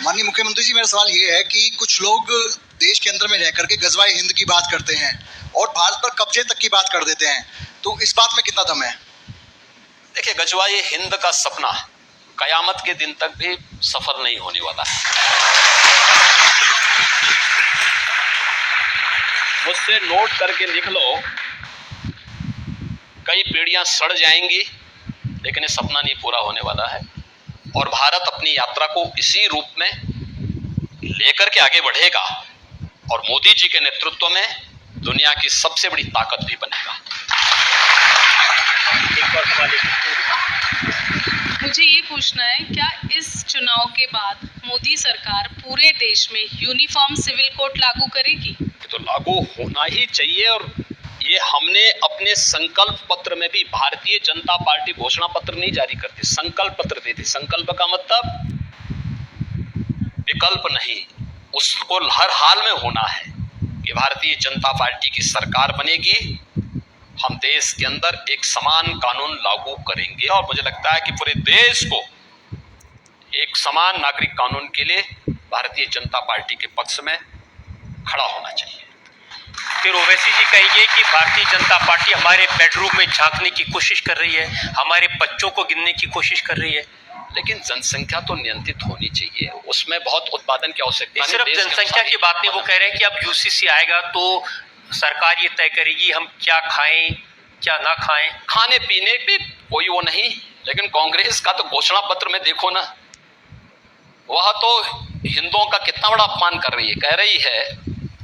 माननीय मुख्यमंत्री जी, मेरा सवाल ये है कि कुछ लोग देश के अंदर में रह करके गजवाए हिंद की बात करते हैं और भारत पर कब्जे तक की बात कर देते हैं, तो इस बात में कितना दम है? देखिए, गजवाए हिंद का सपना कयामत के दिन तक भी सफल नहीं होने वाला है। मुझसे नोट करके लिख लो, कई पीढ़ियां सड़ जाएंगी लेकिन ये सपना नहीं पूरा होने वाला है और भारत अपनी यात्रा को इसी रूप में लेकर के आगे बढ़ेगा और मोदी जी के नेतृत्व में दुनिया की सबसे बड़ी ताकत भी बनेगा। एक और सवाल मुझे ये पूछना है, क्या इस चुनाव के बाद मोदी सरकार पूरे देश में यूनिफॉर्म सिविल कोड लागू करेगी? तो लागू होना ही चाहिए और ये हमने अपने संकल्प पत्र में भी, भारतीय जनता पार्टी घोषणा पत्र नहीं जारी करती, संकल्प पत्र देती। संकल्प का मतलब विकल्प नहीं, उसको हर हाल में होना है कि भारतीय जनता पार्टी की सरकार बनेगी, हम देश के अंदर एक समान कानून लागू करेंगे और मुझे लगता है कि पूरे देश को एक समान नागरिक कानून के लिए भारतीय जनता पार्टी के पक्ष में खड़ा होना चाहिए। फिर ओवैसी जी कहिए कि भारतीय जनता पार्टी हमारे बेडरूम में झांकने की कोशिश कर रही है, हमारे बच्चों को गिनने की कोशिश कर रही है, लेकिन जनसंख्या तो नियंत्रित होनी चाहिए, उसमें बहुत उत्पादन की आवश्यकता है। सिर्फ जनसंख्या की बात नहीं, वो कह रहे हैं कि अब यूसीसी आएगा तो सरकार ये तय करेगी हम क्या खाएं क्या ना खाएं। खाने पीने पे कोई वो नहीं, लेकिन कांग्रेस का तो घोषणा पत्र में देखो ना, वह तो हिंदुओं का कितना बड़ा अपमान कर रही है। कह रही है,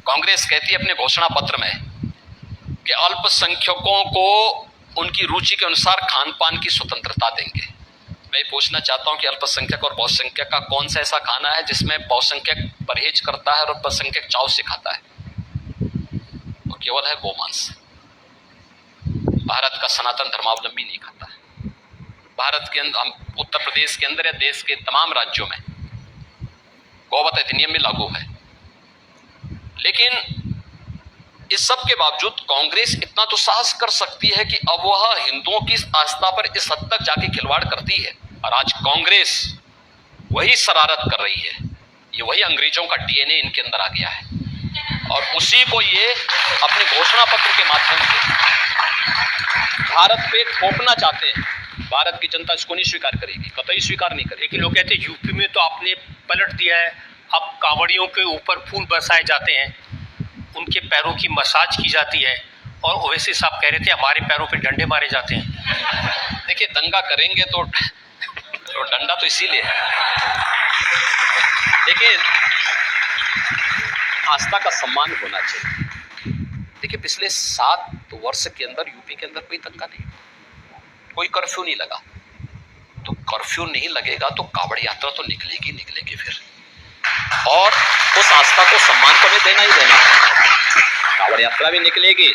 कांग्रेस कहती है अपने घोषणा पत्र में कि अल्पसंख्यकों को उनकी रुचि के अनुसार खान पान की स्वतंत्रता देंगे। मैं पूछना चाहता हूं कि अल्पसंख्यक और बहुसंख्यक का कौन सा ऐसा खाना है जिसमें बहुसंख्यक परहेज करता है और अल्पसंख्यक चाव से खाता है? वो केवल है गोमांस। भारत का सनातन धर्मावलंबी नहीं खाता है। भारत के अंदर, उत्तर प्रदेश के अंदर या देश के तमाम राज्यों में गौवध अधिनियम भी लागू है, लेकिन इस सब के बावजूद कांग्रेस इतना तो साहस कर सकती है कि अब वह हिंदुओं की आस्था पर इस हद तक जाके खिलवाड़ करती है। और आज कांग्रेस वही शरारत कर रही है, ये वही अंग्रेजों का डीएनए इनके अंदर आ गया है और उसी को ये अपने घोषणा पत्र के माध्यम से भारत पे थोपना चाहते हैं। भारत की जनता इसको नहीं स्वीकार करेगी, कतई स्वीकार नहीं करेगी। लेकिन लोग कहते हैं यूपी में तो आपने पलट दिया है, अब कांवड़ियों के ऊपर फूल बरसाए जाते हैं, उनके पैरों की मसाज की जाती है और ओवैसी साहब कह रहे थे हमारे पैरों पे डंडे मारे जाते हैं। देखिए, दंगा करेंगे तो डंडा तो इसीलिए है। देखिए, आस्था का सम्मान होना चाहिए। देखिए, पिछले 7 वर्ष के अंदर यूपी के अंदर कोई दंगा नहीं, कोई कर्फ्यू नहीं लगा। तो कर्फ्यू नहीं लगेगा तो कांवड़ यात्रा तो निकलेगी फिर, और उस आस्था को सम्मान तो हमें देना ही देना है। कांवड़ यात्रा भी निकलेगी,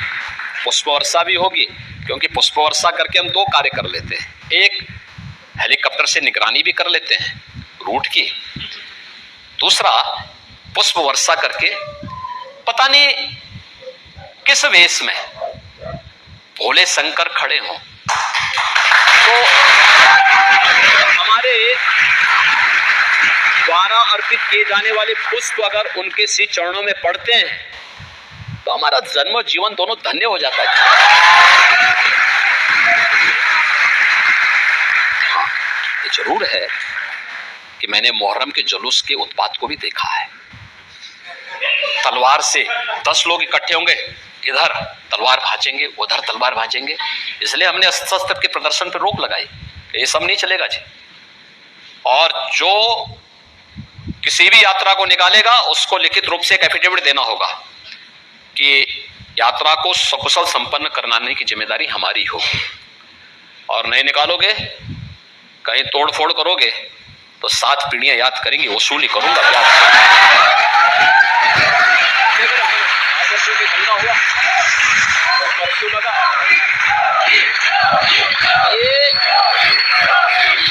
पुष्प वर्षा भी होगी, क्योंकि पुष्प वर्षा करके हम 2 कार्य कर लेते हैं। एक, हेलीकॉप्टर से निगरानी भी कर लेते हैं रूट की। दूसरा, पुष्प वर्षा करके पता नहीं किस वेश में भोले शंकर खड़े हों तो हमारे द्वारा अर्पित किए जाने वाले पुष्प अगर उनके श्री चरणों में पड़ते हैं तो हमारा जन्म जीवन दोनों धन्य हो जाता है। हाँ, ये जरूर है कि मैंने मुहर्रम के जुलूस के उत्पात को भी देखा है। तलवार से 10 लोग इकट्ठे होंगे, इधर तलवार भांजेंगे, उधर तलवार भांजेंगे, इसलिए हमने शस्त्र के प्रदर्शन पर रोक लगाई। ये सब नहीं चलेगा जी। और जो किसी भी यात्रा को निकालेगा उसको लिखित रूप से एक एफिडेविट देना होगा कि यात्रा को सकुशल संपन्न कराने की जिम्मेदारी हमारी होगी, और नहीं निकालोगे, कहीं तोड़ फोड़ करोगे तो 7 पीढ़ियां याद करेंगी, वसूली करूंगा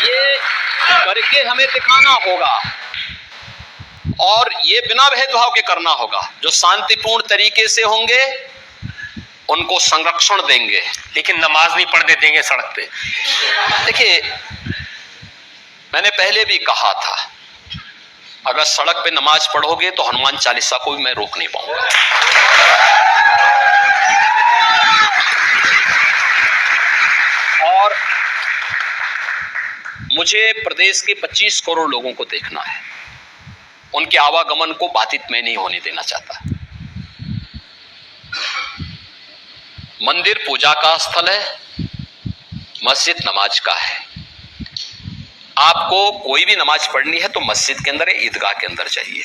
ये करके हमें दिखाना होगा, और ये बिना भेदभाव के करना होगा। जो शांतिपूर्ण तरीके से होंगे उनको संरक्षण देंगे, लेकिन नमाज नहीं पढ़ने देंगे सड़क पे। देखिए, मैंने पहले भी कहा था अगर सड़क पे नमाज पढ़ोगे तो हनुमान चालीसा को भी मैं रोक नहीं पाऊंगा। और मुझे प्रदेश के 25 करोड़ लोगों को देखना है, उनके आवागमन को बाधित मैं नहीं होने देना चाहता। मंदिर पूजा का स्थल है, मस्जिद नमाज का है। आपको कोई भी नमाज पढ़नी है तो मस्जिद के अंदर, ईदगाह के अंदर चाहिए।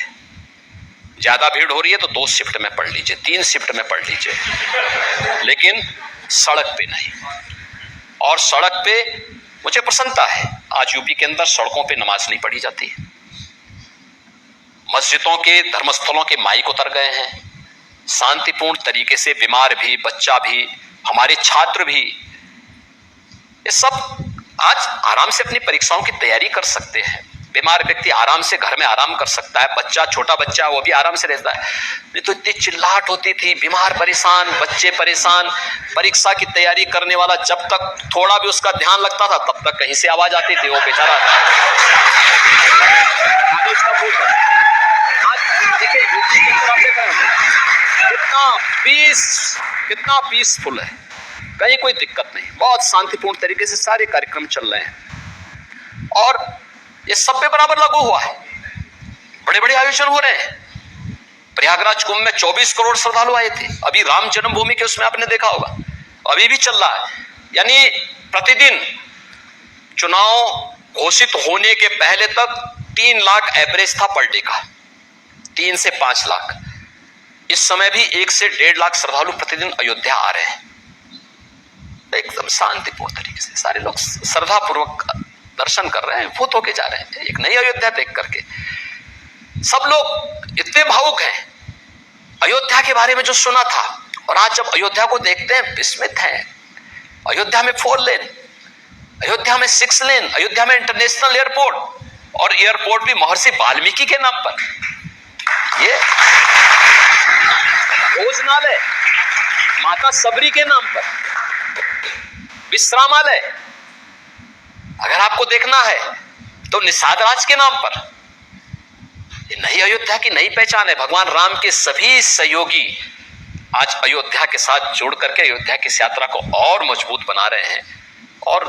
ज्यादा भीड़ हो रही है तो 2 शिफ्ट में पढ़ लीजिए, 3 शिफ्ट में पढ़ लीजिए, लेकिन सड़क पे नहीं। और सड़क पे मुझे प्रसन्नता है, आज यूपी के अंदर सड़कों पे नमाज नहीं पढ़ी जाती। मस्जिदों के, धर्मस्थलों के माइक उतर गए हैं, शांतिपूर्ण तरीके से बीमार भी, बच्चा भी, हमारे छात्र भी, ये सब आज आराम से अपनी परीक्षाओं की तैयारी कर सकते हैं। बीमार व्यक्ति आराम से घर में आराम कर सकता है, बच्चा, छोटा बच्चा, वो भी आराम से रहता है। नहीं तो इतनी चिल्लाहट होती थी, बीमार परेशान, बच्चे परेशान, परीक्षा की तैयारी करने वाला जब तक थोड़ा भी उसका ध्यान लगता था तब तक कहीं से आवाज आती थी, वो बेचारा। आज देखिए यूपी के अंदर आप देख रहे हैं कितना पीसफुल है, कहीं कोई दिक्कत नहीं, बहुत शांतिपूर्ण तरीके से सारे कार्यक्रम चल रहे हैं। और ये सब पे बराबर लागू हुआ है, बड़े बड़े आयोजन हो रहे हैं। प्रयागराज कुंभ में 24 करोड़ श्रद्धालु आए थे, अभी राम जन्मभूमि के उसमें आपने देखा होगा, अभी भी चल रहा है। यानी प्रतिदिन चुनाव घोषित होने के पहले तक 3 लाख एवरेज था पर डे का, 3 से 5 लाख। इस समय भी 1 से 1.5 लाख श्रद्धालु प्रतिदिन अयोध्या आ रहे हैं, एकदम शांतिपूर्ण तरीके से सारे लोग श्रद्धा पूर्वक दर्शन कर रहे हैं, भूत होके जा रहे हैं एक नई अयोध्या देख करके। सब लोग इतने भावुक हैं अयोध्या के बारे में जो सुना था, और आज जब अयोध्या को देखते हैं विस्मित हैं। अयोध्या में 4 लेन, अयोध्या में 6 लेन, अयोध्या में इंटरनेशनल एयरपोर्ट, और एयरपोर्ट भी महर्षि वाल्मीकि के नाम पर। ये भोजनालय माता सबरी के नाम पर, विश्रामालय अगर आपको देखना है तो निषाद राज के नाम पर। ये नई अयोध्या की नई पहचान है। भगवान राम के सभी सहयोगी आज अयोध्या के साथ जुड़ करके अयोध्या की इस यात्रा को और मजबूत बना रहे हैं। और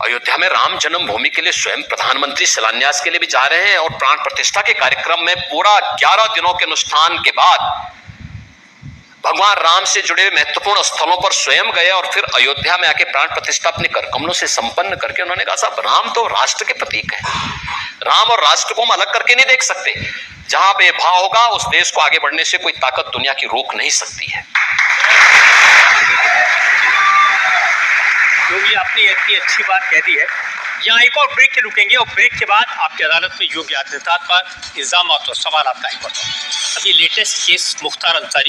अयोध्या में राम जन्मभूमि के लिए स्वयं प्रधानमंत्री शिलान्यास के लिए भी जा रहे हैं, और प्राण प्रतिष्ठा के कार्यक्रम में पूरा 11 दिनों के अनुष्ठान के बाद भगवान राम से जुड़े महत्वपूर्ण स्थलों पर स्वयं गए, और फिर अयोध्या में आके प्राण प्रतिष्ठा अपने कर कमलों से संपन्न करके उन्होंने कहा, साहब राम तो राष्ट्र के प्रतीक है, राम और राष्ट्र को हम अलग करके नहीं देख सकते। जहां पे भाव होगा उस देश को आगे बढ़ने से कोई ताकत दुनिया की रोक नहीं सकती है। योगी आपने इतनी अच्छी बात कह दी है। यहाँ एक और ब्रेक के रुकेंगे, और ब्रेक के बाद आपकी अदालत में योगी आदित्यनाथ पर इल्जाम और सवाल आपका हाईकोर्ट। अभी लेटेस्ट केस मुख्तार अंसारी